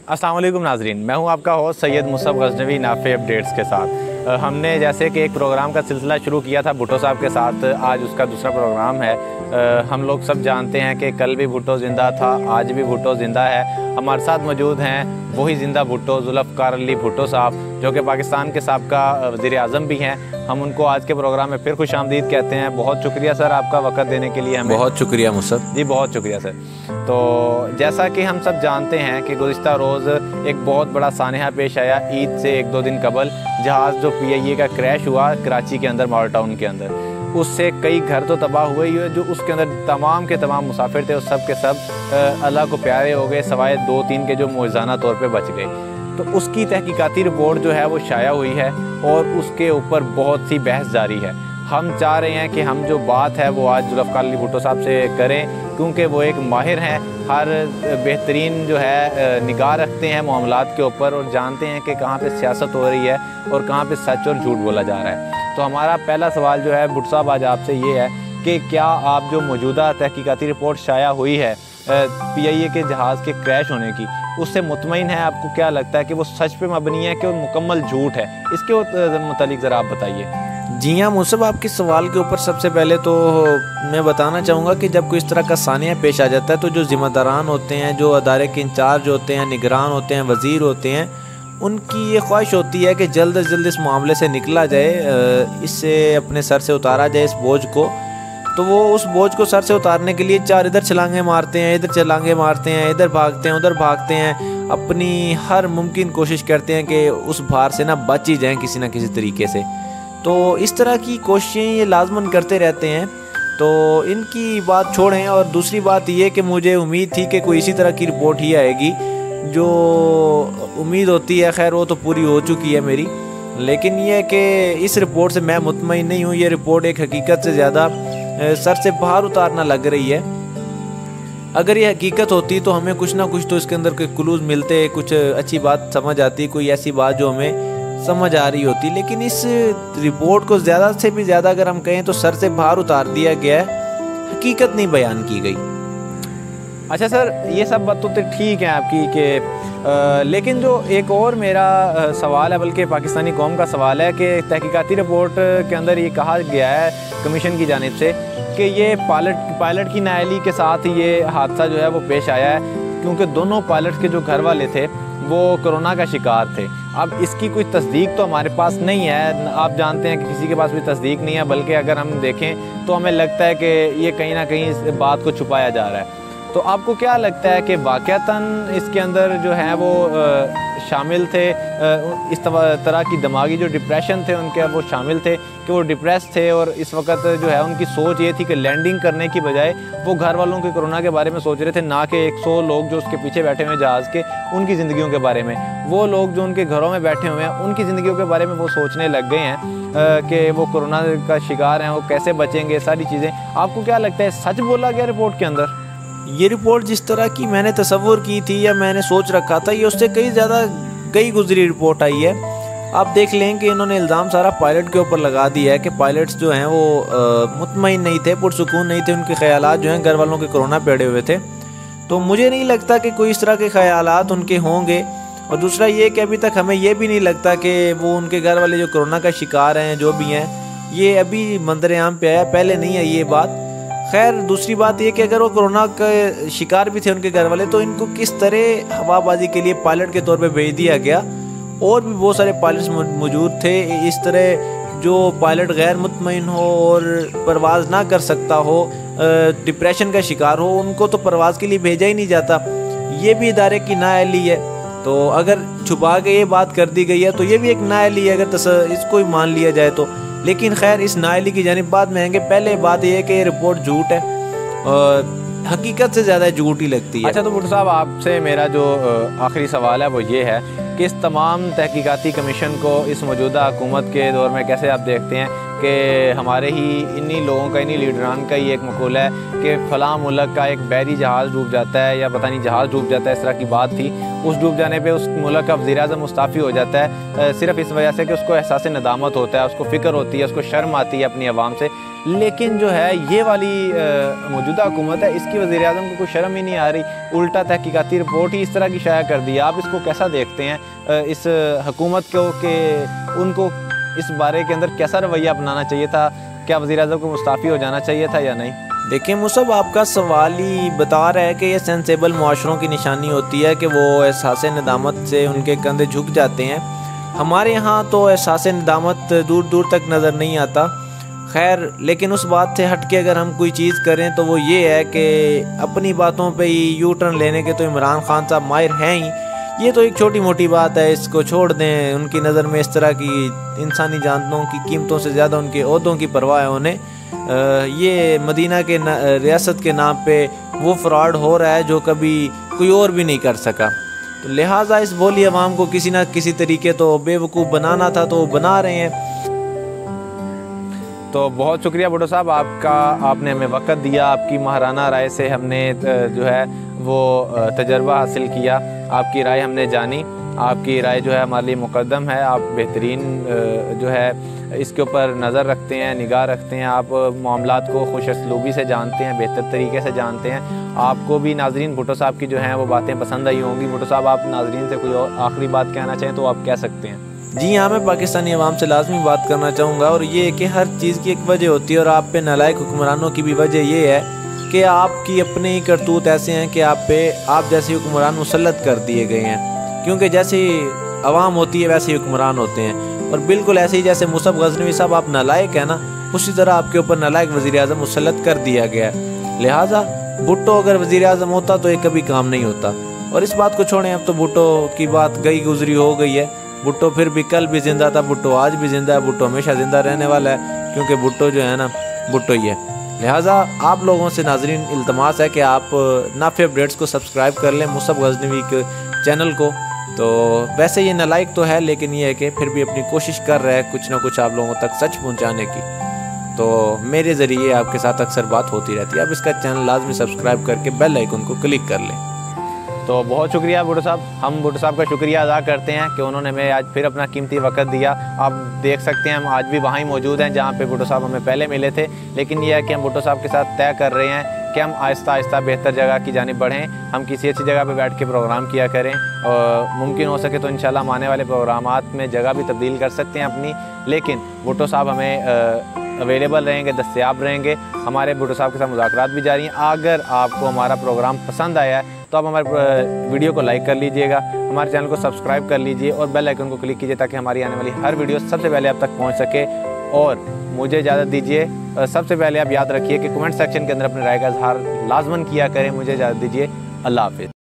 अस्सलाम वालेकुम नाजरीन, मैं हूं आपका host Syed Musab Ghaznavi Nafe updates के साथ। हमने जैसे कि एक प्रोग्राम का सिलसिला शुरू किया था भुट्टो साहब के साथ, आज उसका दूसरा प्रोग्राम है। हम लोग सब जानते हैं कि कल भी भुट्टो ज़िंदा था, आज भी भुट्टो ज़िंदा है। हमारे साथ मौजूद हैं वही ज़िंदा भुट्टो जुल्फ़कार अली भुट्टो साहब, जो कि पाकिस्तान के साबिक़ा वज़ीर आज़म भी हैं। हम उनको आज के प्रोग्राम में फिर खुशामदीद कहते हैं। बहुत शुक्रिया सर आपका वक़्त देने के लिए हमें। बहुत शुक्रिया मुसअब जी, बहुत शुक्रिया सर। तो जैसा कि हम सब जानते हैं कि गुज़िश्ता रोज़ एक बहुत बड़ा सानहा पेश आया ईद से 1-2 दिन कबल। जहाज़ जो PIA का क्रैश हुआ कराची के अंदर, मॉडल टाउन के अंदर, उससे कई घर तो तबाह हुए ही हुए। जो उसके अंदर तमाम के तमाम मुसाफिर थे, उस सब के सब अल्लाह को प्यारे हो गए, सवाए 2-3 के जो मौज़ाना तौर पे बच गए। तो उसकी तहकीकाती रिपोर्ट जो है वो शाया हुई है और उसके ऊपर बहुत सी बहस जारी है। हम चाह रहे हैं कि हम जो बात है वो आज जुल्फ़कार अली भुट्टो साहब से करें, क्योंकि वो एक माहिर हैं, हर बेहतरीन जो है निगाह रखते हैं मामलात के ऊपर और जानते हैं कि कहाँ पे सियासत हो रही है और कहाँ पे सच और झूठ बोला जा रहा है। तो हमारा पहला सवाल जो है भुट्टो साहब आज आपसे ये है कि क्या आप जो मौजूदा तहकीकाती रिपोर्ट शाया हुई है PIA के जहाज़ के क्रैश होने की, उससे मुतमईन है? आपको क्या लगता है कि वो सच पे मबनी है कि वो मुकम्मल झूठ है? इसके मुतालिक ज़रा आप बताइए। जी हाँ मुसअब, आपके सवाल के ऊपर सबसे पहले तो मैं बताना चाहूँगा कि जब कोई इस तरह का सानिया पेश आ जाता है तो जो ज़िम्मेदारान होते हैं, जो अदारे के इंचार्ज होते हैं, निगरान होते हैं, वज़ीर होते हैं, उनकी ये ख्वाहिश होती है कि जल्द अज जल्द इस मामले से निकला जाए, इससे अपने सर से उतारा जाए इस बोझ को। तो वो उस बोझ को सर से उतारने के लिए चार इधर छलांगे मारते हैं, इधर छलांगे मारते हैं, इधर भागते हैं, उधर भागते हैं, अपनी हर मुमकिन कोशिश करते हैं कि उस भार से ना बच ही जाएँ किसी न किसी तरीके से। तो इस तरह की कोशिशें ये लाजमन करते रहते हैं। तो इनकी बात छोड़ें, और दूसरी बात ये कि मुझे उम्मीद थी कि कोई इसी तरह की रिपोर्ट ही आएगी। जो उम्मीद होती है खैर वो तो पूरी हो चुकी है मेरी, लेकिन ये है कि इस रिपोर्ट से मैं मुतमईन नहीं हूँ। ये रिपोर्ट एक हकीकत से ज़्यादा सर से बाहर उतारना लग रही है। अगर ये हकीकत होती तो हमें कुछ ना कुछ तो इसके अंदर के क्लूज़ मिलते, कुछ अच्छी बात समझ आती, कोई ऐसी बात जो हमें समझ आ रही होती। लेकिन इस रिपोर्ट को ज़्यादा से भी ज़्यादा अगर हम कहें तो सर से बाहर उतार दिया गया है, हकीकत नहीं बयान की गई। अच्छा सर, ये सब बात तो ठीक है आपकी कि लेकिन जो एक और मेरा सवाल है, बल्कि पाकिस्तानी कौम का सवाल है कि तहकीकाती रिपोर्ट के अंदर ये कहा गया है कमीशन की जानिब से कि ये पायलट की नाअहली के साथ ये हादसा जो है वो पेश आया है, क्योंकि दोनों पायलट के जो घर वाले थे वो कोरोना का शिकार थे। अब इसकी कोई तस्दीक तो हमारे पास नहीं है, आप जानते हैं कि किसी के पास भी तस्दीक नहीं है, बल्कि अगर हम देखें तो हमें लगता है कि ये कहीं ना कहीं इस बात को छुपाया जा रहा है। तो आपको क्या लगता है कि वाक़तन इसके अंदर जो है वो शामिल थे, इस तरह की दिमागी जो डिप्रेशन थे उनके, वो शामिल थे कि वो डिप्रेस थे और इस वक्त जो है उनकी सोच ये थी कि लैंडिंग करने की बजाय वो घर वालों के कोरोना के बारे में सोच रहे थे, ना कि 100 लोग जो उसके पीछे बैठे हुए जहाज़ के उनकी ज़िंदगियों के बारे में। वो लोग जो उनके घरों में बैठे हुए हैं उनकी ज़िंदगियों के बारे में वो सोचने लग गए हैं कि वो कोरोना का शिकार हैं, वो कैसे बचेंगे, सारी चीज़ें। आपको क्या लगता है सच बोला गया रिपोर्ट के अंदर? ये रिपोर्ट जिस तरह की मैंने तसव्वुर की थी या मैंने सोच रखा था, ये उससे कई ज़्यादा कई गुजरी रिपोर्ट आई है। आप देख लें कि इन्होंने इल्ज़ाम सारा पायलट के ऊपर लगा दिया है कि पायलट्स जो हैं वो मुतमईन नहीं थे, पुरसुकून नहीं थे, उनके ख्यालात जो हैं घर वालों के कोरोना पे अड़े हुए थे। तो मुझे नहीं लगता कि कोई इस तरह के ख्यालात उनके होंगे। और दूसरा ये कि अभी तक हमें ये भी नहीं लगता कि वो उनके घर वाले जो कोरोना का शिकार हैं, जो भी हैं, ये अभी मंजर आम पे आया, पहले नहीं है ये बात। खैर दूसरी बात ये कि अगर वो कोरोना का शिकार भी थे उनके घर वाले, तो इनको किस तरह हवाबाजी के लिए पायलट के तौर पे भेज दिया गया। और भी बहुत सारे पायलट्स मौजूद थे। इस तरह जो पायलट गैर मुतमईन हो और परवाज़ ना कर सकता हो, डिप्रेशन का शिकार हो, उनको तो परवाज़ के लिए भेजा ही नहीं जाता। ये भी इदारे की नाअहली है। तो अगर छुपा के ये बात कर दी गई है तो ये भी एक नाअहली है, अगर इसको ही मान लिया जाए तो। लेकिन खैर इस नाअहली की जानिब बाद में आएंगे। पहले बात यह है कि ये रिपोर्ट झूठ है और हकीकत से ज़्यादा झूठ ही लगती है। अच्छा, तो भुट्टो साहब आपसे मेरा जो आखिरी सवाल है वो ये है कि इस तमाम तहकीकाती कमीशन को इस मौजूदा हुकूमत के दौर में कैसे आप देखते हैं कि हमारे ही इन्हीं लोगों का, इन्हीं लीडरान का ही एक मकूल है कि फ़लाँ मुल्क का एक बहरी जहाज़ डूब जाता है या पता नहीं जहाज़ डूब जाता है, इस तरह की बात थी। उस डूब जाने पे उस मुल्क का वज़ीर-ए-आज़म मुस्ताफ़ी हो जाता है, सिर्फ़ इस वजह से कि उसको एहसास नदामत होता है, उसको फ़िक्र होती है, उसको शर्म आती है अपनी आवाम से। लेकिन जो है ये वाली मौजूदा हुकूमत है, इसकी वज़ीर-ए-आज़म को कोई शर्म ही नहीं आ रही, उल्टा तहकीकाती रिपोर्ट ही इस तरह की शाया कर दी। आप इसको कैसा देखते हैं इस हुकूमत को, कि उनको इस बारे के अंदर कैसा रवैया अपनाना चाहिए था? क्या वज़ीर-ए-आज़म को मुस्ताफ़ी हो जाना चाहिए था या नहीं? देखिए मुसब, आपका सवाल ही बता रहा है कि ये सेंसेबल मुआशरों की निशानी होती है कि वो एहसास नदामत से उनके कंधे झुक जाते हैं। हमारे यहाँ तो एहसास नदामत दूर दूर तक नज़र नहीं आता। खैर, लेकिन उस बात से हट के अगर हम कोई चीज़ करें तो वो ये है कि अपनी बातों पे ही यू टर्न लेने के तो इमरान खान साहब माहिर हैं ही। ये तो एक छोटी मोटी बात है, इसको छोड़ दें। उनकी नज़र में इस तरह की इंसानी जानों की कीमतों से ज़्यादा उनके ओहदों की परवाह है उन्हें। ये मदीना के रियासत के नाम पे वो फ्रॉड हो रहा है जो कभी कोई और भी नहीं कर सका। तो लिहाजा इस बोली अवाम को किसी ना किसी तरीके तो बेवकूफ़ बनाना था, तो वो बना रहे हैं। तो बहुत शुक्रिया भुट्टो साहब आपका, आपने हमें वक़्त दिया, आपकी महाराना राय से हमने जो है वो तजर्बा हासिल किया, आपकी राय हमने जानी। आपकी राय जो है हमारे लिए मुकद्दम है। आप बेहतरीन जो है इसके ऊपर नज़र रखते हैं, निगाह रखते हैं। आप मामलात को खुश असलूबी से जानते हैं, बेहतर तरीके से जानते हैं। आपको भी नाजरीन भुट्टो साहब की जो हैं वो बातें पसंद आई होंगी। भुट्टो साहब, आप नाजरीन से कोई और आखिरी बात कहना चाहें तो आप कह सकते हैं। जी हाँ, मैं पाकिस्तानी अवाम से लाजमी बात करना चाहूँगा, और ये कि हर चीज़ की एक वजह होती है, और आप पे नालायक हुक्मरानों की भी वजह ये है कि आपकी अपने ही करतूत ऐसे हैं कि आप जैसे हुक्मरान मुसल्लत कर दिए गए हैं। क्योंकि जैसे अवाम होती है वैसे ही हुक्मरान होते हैं, और बिल्कुल ऐसे ही जैसे मुसब गजनवी साहब आप नालायक है ना, उसी तरह आपके ऊपर नालायक वज़ीर-ए-आज़म मुसल्लत कर दिया गया है। लिहाजा भुट्टो अगर वज़ीर-ए-आज़म होता तो ये कभी काम नहीं होता। और इस बात को छोड़ें, अब तो भुट्टो की बात गई गुजरी हो गई है। भुट्टो फिर भी कल भी ज़िंदा था, भुट्टो आज भी ज़िंदा है, भुट्टो हमेशा ज़िंदा रहने वाला है, क्योंकि भुट्टो जो है ना, भुट्टो ही है। लिहाजा आप लोगों से नाजरीन इल्तमास है कि आप नाफे अपडेट्स को सब्सक्राइब कर लें, मुसब गजनवी के चैनल को। तो वैसे ये नालायक तो है, लेकिन ये है कि फिर भी अपनी कोशिश कर रहा है कुछ ना कुछ आप लोगों तक सच पहुंचाने की। तो मेरे ज़रिए आपके साथ अक्सर बात होती रहती है। आप इसका चैनल लाजमी सब्सक्राइब करके बेल आइकन को क्लिक कर लें। तो बहुत शुक्रिया भुट्टो साहब, हम भुट्टो साहब का शुक्रिया अदा करते हैं कि उन्होंने हमें आज फिर अपना कीमती वक्त दिया। आप देख सकते हैं हम आज भी वहाँ ही मौजूद हैं जहाँ पे भुट्टो साहब हमें पहले मिले थे। लेकिन यह है कि हम भुट्टो साहब के साथ तय कर रहे हैं कि हम आहिस्ता आहिस्ता बेहतर जगह की जानिब बढ़ें। हम किसी अच्छी जगह पे बैठ के प्रोग्राम किया करें, और मुमकिन हो सके तो इंशाल्लाह हम आने वाले प्रोग्रामात में जगह भी तब्दील कर सकते हैं अपनी। लेकिन भुट्टो साहब हमें अवेलेबल रहेंगे, दस्तयाब रहेंगे। हमारे भुट्टो साहब के साथ मुज़ाकरात भी जारी हैं। अगर आपको हमारा प्रोग्राम पसंद आया है तो आप हमारे वीडियो को लाइक कर लीजिएगा, हमारे चैनल को सब्सक्राइब कर लीजिए और बेल आइकन को क्लिक कीजिए ताकि हमारी आने वाली हर वीडियो सबसे पहले आप तक पहुंच सके। और मुझे इजाज़त दीजिए। सबसे पहले आप याद रखिए कि कमेंट सेक्शन के अंदर अपनी राय का इजहार लाजमन किया करें। मुझे इजाज़त दीजिए। अल्लाह हाफ़िज़।